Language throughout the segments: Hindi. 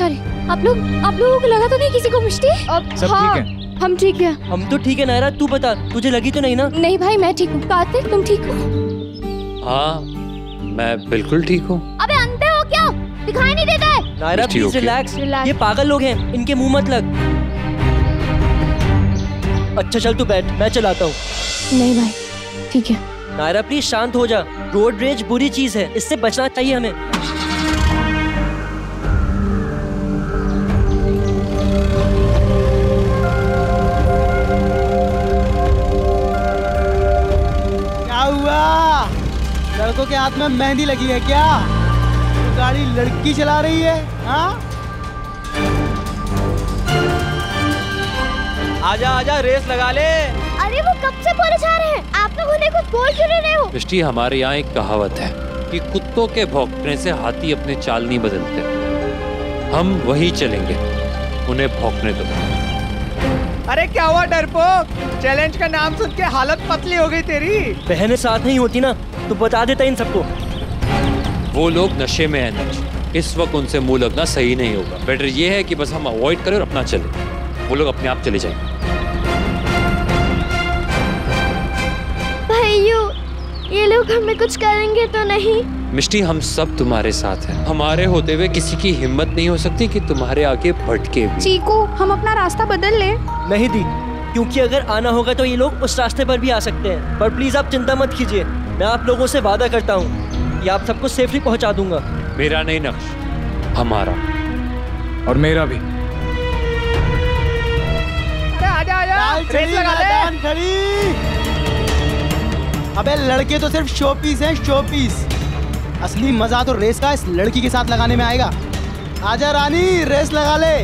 सॉरी। आप लोगों को लगा तो नहीं किसी को मिष्टी? सब हाँ, ठीक है। हम ठीक है। हम तो ठीक है नायरा, तू बता, तुझे लगी तो नहीं ना? नहीं भाई, मैं ठीक हूँ। कार्तिक तुम ठीक हो? हाँ मैं बिल्कुल ठीक हूँ। अबे अंधे हो क्या? दिखाई नहीं देता है? नायरा मिष्टी, प्लीज ओके। Relax, relax. ये पागल लोग हैं, इनके मुंह मत लग। अच्छा चल तू बैठ, मैं चलाता हूँ। नहीं भाई ठीक है। नायरा प्लीज शांत हो जा, रोड रेज बुरी चीज है, इससे बचना चाहिए हमें। क्या हुआ? लड़कों के हाथ में मेहंदी लगी है क्या? तो गाड़ी लड़की चला रही है? हाँ? आजा आजा, रेस लगा ले। अरे वो कब से बोले जा रहे हैं, आप लोग उन्हें कुछ बोल क्यों रहे हो? मिष्टी, हमारे यहाँ एक कहावत है कि कुत्तों के भौंकने से हाथी अपने चाल नहीं बदलते। हम वही चलेंगे, उन्हें भौंकने दो। अरे क्या हुआ डरपोक? चैलेंज का नाम सुन के हालत पतली हो गई तेरी। बहनें साथ नहीं होती ना तो बता देता इन सबको। वो लोग नशे में है नच, इस वक्त उनसे मुंह लगना सही नहीं होगा। बेटर ये है कि बस हम अवॉइड करें और अपना चले, वो लोग अपने आप चले जाएंगे। भाइयों, ये लोग हमें कुछ करेंगे तो नहीं? मिष्टी, हम सब तुम्हारे साथ हैं। हमारे होते हुए किसी की हिम्मत नहीं हो सकती कि तुम्हारे आगे भटके भी। चीकू, हम अपना रास्ता बदल ले। नहीं दी, क्योंकि अगर आना होगा तो ये लोग उस रास्ते पर भी आ सकते हैं। पर प्लीज आप चिंता मत कीजिए, मैं आप लोगों से वादा करता हूँ कि आप सबको सेफली पहुँचा दूंगा। मेरा नहीं नक्श, हमारा। और मेरा भी। अरे आजा आजा, रेस लगा ले। जान खड़ी। अबे लड़के तो सिर्फ शो पीस हैं, शो पीस। असली मजा तो रेस का इस लड़की के साथ लगाने में आएगा। आजा रानी, रेस लगा ले।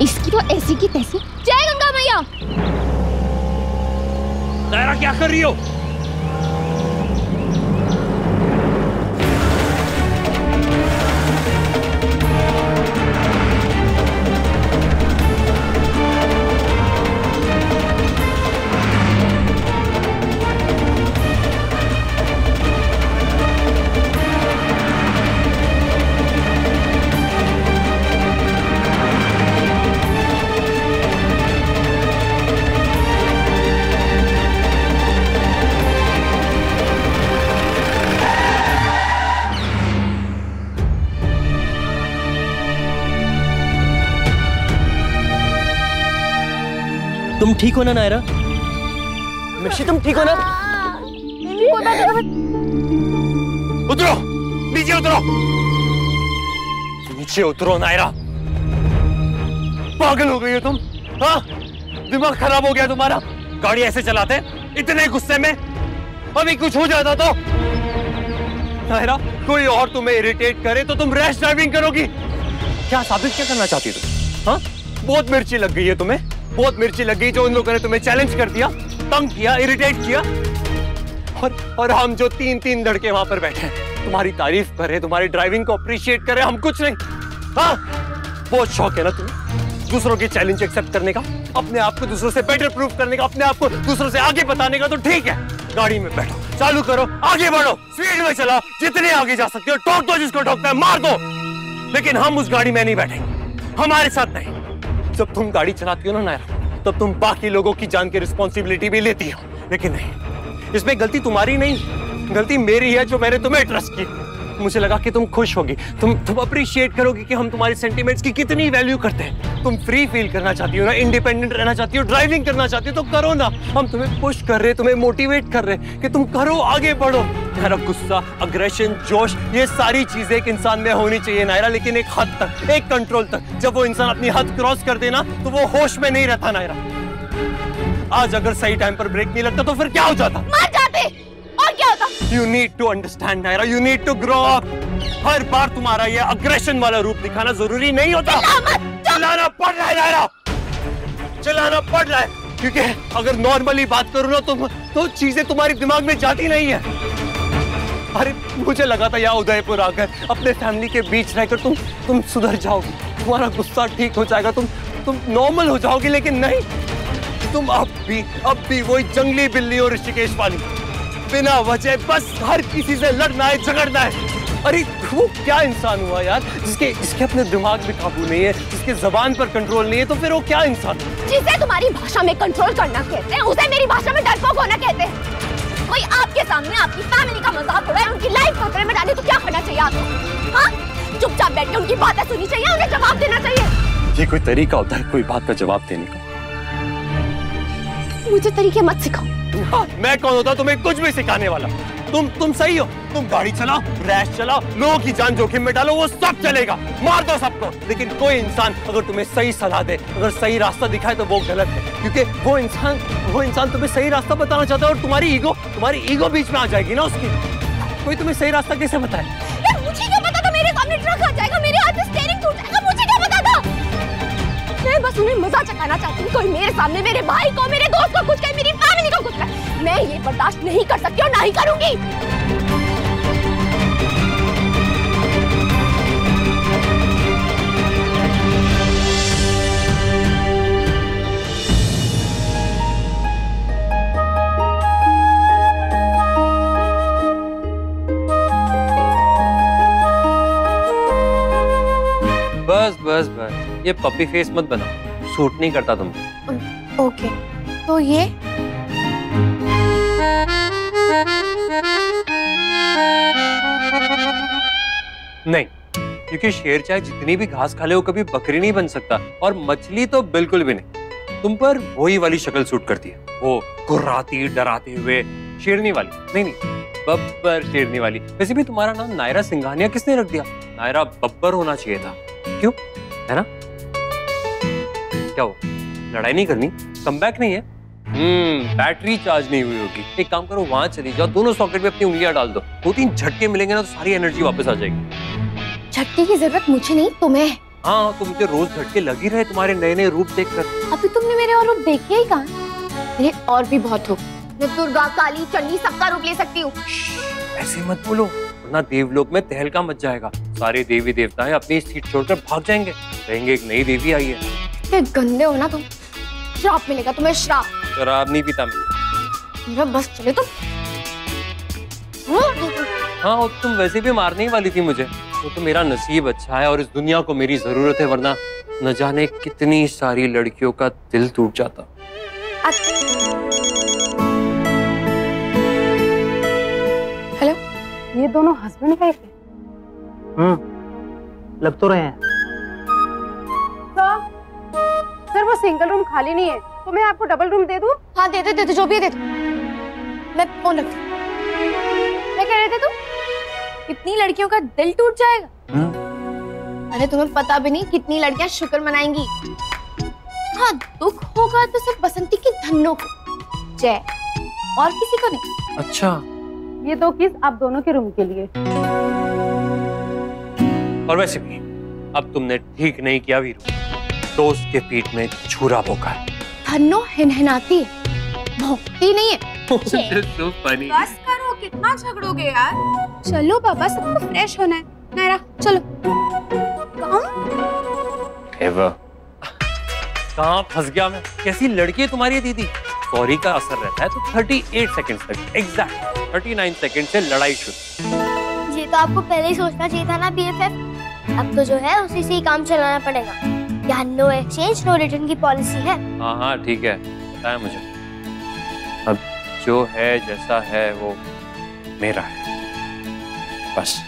इसकी तो ऐसी की तैसी। जय गंगा मैया। नायरा क्या कर रही हो? तुम ठीक हो ना नायरा? मिष्टी तुम ठीक हो ना? उतरो, नीचे उतरो, नीचे उतरो नायरा। पागल हो गई हो तुम? हाँ, दिमाग खराब हो गया तुम्हारा? गाड़ी ऐसे चलाते इतने गुस्से में? अभी कुछ हो जाता तो? नायरा, कोई और तुम्हें इरिटेट करे तो तुम रैश ड्राइविंग करोगी? क्या साबित क्या करना चाहती तुम? हाँ, बहुत मिर्ची लग गई है तुम्हें, बहुत मिर्ची लग गई जो उन लोगों ने तुम्हें चैलेंज कर दिया, तंग किया, इरिटेट किया। और हम जो तीन लड़के वहां पर बैठे हैं, तुम्हारी तारीफ कर रहे, तुम्हारी ड्राइविंग को अप्रिशिएट कर रहे, हम कुछ नहीं। हाँ, बहुत शौक है ना तुम्हें दूसरों की चैलेंज एक्सेप्ट करने का, अपने आप को दूसरों से बेटर प्रूव करने का, अपने आप को दूसरों से आगे बताने का। तो ठीक है, गाड़ी में बैठो, चालू करो, आगे बढ़ो, स्पीड में चलाओ, जितने आगे जा सकते हो, ठोक दो जिसको ठोकना है, मार दो। लेकिन हम उस गाड़ी में नहीं बैठेंगे, हमारे साथ नहीं। जब तुम गाड़ी चलाती हो ना नायरा, तब तुम बाकी लोगों की जान की रिस्पॉन्सिबिलिटी भी लेती हो। लेकिन नहीं, इसमें गलती तुम्हारी नहीं, गलती मेरी है जो मैंने तुम्हें ट्रस्ट की। मुझे लगा कि तुम खुश होगी, तुम अप्रिशिएट करोगी कि हम तुम्हारे सेंटिमेंट्स की कितनी वैल्यू करते हैं। तुम फ्री फील करना चाहती हो ना, इंडिपेंडेंट रहना चाहती हो, ड्राइविंग करना चाहती हो, तो करो ना। हम तुम्हें पुश कर रहे, तुम्हें मोटिवेट कर रहे कि तुम करो, आगे बढ़ो। नायरा, गुस्सा, अग्रेशन, जोश, ये सारी चीजें एक इंसान में होनी चाहिए नायरा, लेकिन एक हद तक, एक कंट्रोल तक। जब वो इंसान अपनी हद क्रॉस कर देना तो वो होश में नहीं रहता नायरा। आज अगर सही टाइम पर ब्रेक नहीं लगता तो फिर क्या हो जाता? मर जाते। और क्या होता? You need to understand Naira, you need to grow up। हर बार तुम्हारा ये अग्रेशन वाला रूप दिखाना जरूरी नहीं होता। चलाना पड़ रहा है नायरा, चलाना पड़ रहा है, क्योंकि अगर नॉर्मली बात करूँ ना तो चीजें तुम्हारे दिमाग में जाती नहीं है। अरे मुझे लगा था यहाँ उदयपुर आकर अपने फैमिली के बीच रहकर तुम सुधर जाओगी, तुम्हारा गुस्सा ठीक हो जाएगा, तुम नॉर्मल हो जाओगी, लेकिन नहीं, तुम अब भी वही जंगली बिल्ली और ऋषिकेश वाली, बिना वजह बस हर किसी से लड़ना है, झगड़ना है। अरे वो क्या इंसान हुआ यार, जिसके अपने दिमाग में काबू नहीं है, जिसके जबान पर कंट्रोल नहीं है, तो फिर वो क्या इंसान है? जिसे तुम्हारी भाषा में कंट्रोल करना कहते हैं, उसे मेरी भाषा में डरपोक होना कहते हैं। कोई आपके सामने आपकी फैमिली का मजाक उड़ाए, उनकी लाइफ खतरे में डाले, तो क्या करना चाहिए आपको? हाँ, चुपचाप बैठ के उनकी बातें सुननी चाहिए, उन्हें जवाब देना चाहिए। ये कोई तरीका होता है कोई बात का जवाब देने का? मुझे तरीके मत सिखाओ। हाँ, मैं कौन होता तुम्हें कुछ भी सिखाने वाला? तुम सही हो, तुम गाड़ी चलाओ, रैश चलाओ, लोगों की जान जोखिम में डालो, वो सब चलेगा, मार दो सबको, लेकिन कोई इंसान अगर तुम्हें सही सलाह दे, अगर सही रास्ता दिखाए, तो वो गलत है, क्योंकि वो इंसान तुम्हें सही रास्ता बताना चाहता है, और तुम्हारी ईगो बीच में आ जाएगी ना उसकी। कोई तुम्हें सही रास्ता कैसे बताए? मुझे क्या पता था मेरे सामने ट्रक आ जाएगा, मेरे हाथ से स्टीयरिंग टूट जाएगा, मुझे क्या पता था? मैं बस उन्हें मजा चखाना चाहती हूँ। कोई मेरे सामने मेरे भाई को, मेरे दोस्त को कुछ कहे, मेरी फैमिली को कुछ कहे, मैं ये बर्दाश्त नहीं कर सकती और ना ही करूंगी। बस ये पपी फेस मत बनाओ, सूट नहीं करता तुमको। ओके, तो ये नहीं, क्योंकि शेर चाहे जितनी भी घास खा ले, वो कभी बकरी नहीं बन सकता, और मछली तो बिल्कुल भी नहीं। तुम पर वही वाली शक्ल सूट करती है, वो गुर्राती डराते हुए शेरनी वाली। नहीं, बब्बर शेरनी वाली। वैसे भी तुम्हारा नाम नायरा सिंघानिया किसने रख दिया? नायरा बब्बर होना चाहिए था। क्यों, है ना? क्या हो, लड़ाई नहीं करनी? कमबैक नहीं है? बैटरी चार्ज नहीं हुई होगी। एक काम करो, वहां चली जाओ, दोनों सॉकेट में अपनी उंगलियां डाल दो, 2-3 झटके मिलेंगे ना, तो सारी एनर्जी वापस आ जाएगी। झटके की जरूरत मुझे नहीं, तुम्हें। हाँ, तो मुझे रोज झटके लगी रहे तुम्हारे नए नए रूप देखकर। अभी तुमने मेरे और रूप देखे ही कहाँ? मेरे और भी बहुत रूप, मैं दुर्गा, काली, चंडी सबका रूप ले सकती हूँ। ऐसे मत बोलो, वरना देवलोक में तहलका मच जाएगा। सारे देवी देवताएं अपनी सीट छोड़कर भाग जाएंगे, कहेंगे एक नई देवी आई है। इतने गंदे हो ना तुम, श्राप मिलेगा तुम्हें, श्राप। शराब नहीं पीता मैं। मेरा बस चले तुम। हाँ, तुम वैसे भी मारने ही वाली थी मुझे। वो तो मेरा नसीब अच्छा है और इस दुनिया को मेरी जरूरत है, वरना न जाने कितनी सारी लड़कियों का दिल टूट जाता। हेलो, ये दोनों हस्बैंड वाइफ है? लग तो रहे हैं। सर वो सिंगल रूम खाली नहीं है, तो मैं आपको डबल रूम दे दूं? हाँ दे दो, जो भी है दे दो। मैं फोन रखती हूँ। क्या कह रहे थे तुम? कितनी लड़कियों का दिल टूट जाएगा? अरे तुम्हें पता भी नहीं कितनी लड़कियां शुक्र मनाएंगी। हाँ, दुख होगा तो सिर्फ बसंती की धन्नो को, जय, और किसी को नहीं। अच्छा, ये 2 किस आप दोनों के रूम के लिए। और वैसे भी अब तुमने ठीक नहीं किया वीरू, दोस्त के पीठ में छुरा भोंका है। धन्नो हिनहिनाती है, भौंकती नहीं है। So funny. बस करो, कितना झगड़ोगे यार। चलो पापा, सबको फ्रेश होना है। नायरा चलो। कहाँ फंस गया मैं? कैसी लड़की है तुम्हारी दीदी? सॉरी का असर रहता है तो 38 सेकंड्स तक, एग्जैक्ट 39 सेकंड से लड़ाई शुरू। ये तो आपको पहले ही सोचना चाहिए था ना BFF। अब तो जो है उसी से ही काम चलाना पड़ेगा। यहाँ नो एक्सचेंज नो रिटर्न की पॉलिसी है। हाँ ठीक है, पता है मुझे। अब जो है जैसा है वो मेरा है, बस।